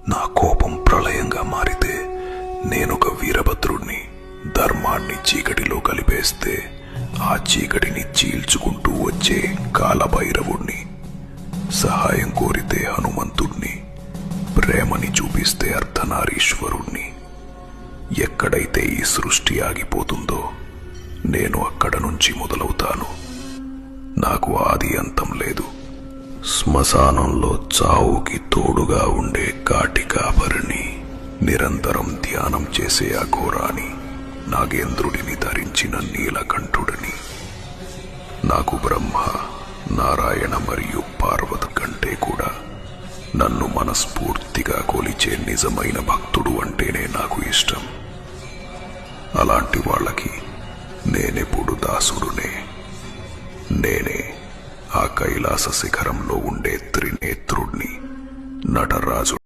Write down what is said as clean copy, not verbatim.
నా కోపం ప్రళయంగా మారితే నేనొక వీరభద్రుణ్ణి. ధర్మాన్ని చీకటిలో కలిపేస్తే ఆ చీకటిని చీల్చుకుంటూ వచ్చే కాలభైరవుణ్ణి. సహాయం కోరితే హనుమంతుణ్ణి, ప్రేమని చూపిస్తే అర్ధనారీశ్వరుణ్ణి. ఎక్కడైతే ఈ సృష్టి ఆగిపోతుందో నేను అక్కడ నుంచి మొదలవుతాను. నాకు ఆది అంతం లేదు. శ్మశానంలో చావుకి తోడుగా ఉండే కాటి కాపరిని, నిరంతరం ధ్యానం చేసే అఘోరాని, నాగేంద్రుడిని ధరించిన నీలకంఠుడిని. నాకు బ్రహ్మ, నారాయణ మరియు పార్వతి కంటే కూడా నన్ను మనస్ఫూర్తిగా కొలిచే నిజమైన భక్తుడు అంటేనే నాకు ఇష్టం. అలాంటి వాళ్ళకి నేనెప్పుడు దాసుడునే. నేనే ఆ కైలాస శిఖరంలో ఉండే త్రినేత్రుణ్ణి, నటరాజు.